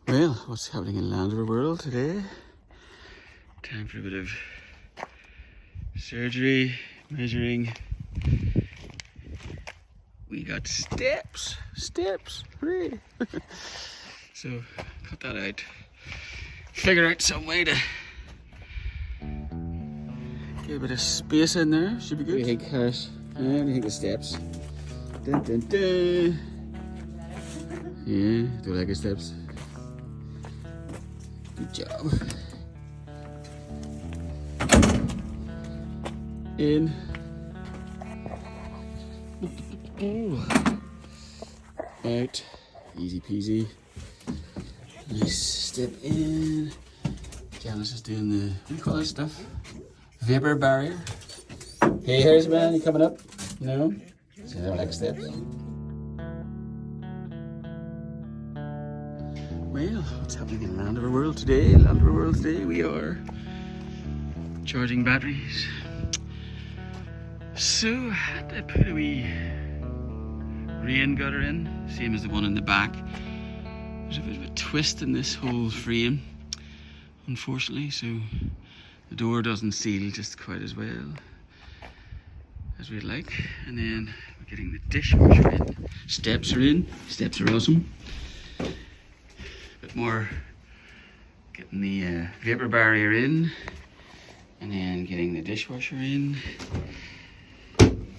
Well, what's happening in Landrover world today? Time for a bit of surgery, measuring. We got steps, hooray! So, cut that out. Figure out some way to get a bit of space in there. Should be good. What do you think, Harris? What do you think of steps? Dun, dun, dun. Yeah, do you like the steps? Good job. In. Out. Easy peasy. Nice step in. Janice is doing the, what do you call that stuff? Vapor barrier. Hey, here's man, you coming up? No? So I don't like steps. Well, what's happening in Landrover world today? Landrover world today, we are charging batteries. So I had to put a wee rain gutter in, same as the one in the back. There's a bit of a twist in this whole frame, unfortunately, so the door doesn't seal just quite as well as we'd like. And then we're getting the dishwasher in. Steps are in. Steps are awesome. Bit more getting the vapor barrier in, and then getting the dishwasher in.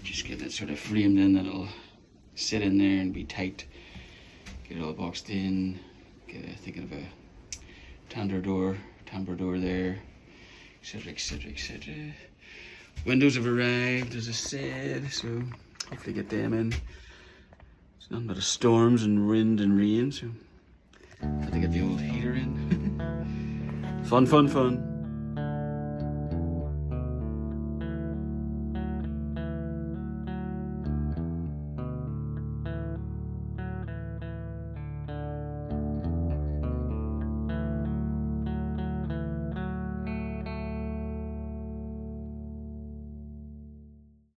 Just getting it sort of framed in that it'll sit in there and be tight. Get it all boxed in. Thinking of a tambour door there, etc, etc, etc. Windows have arrived, as I said, so hopefully get them in. It's nothing but storms and wind and rain, so I had to get the old heater in. Fun, fun, fun.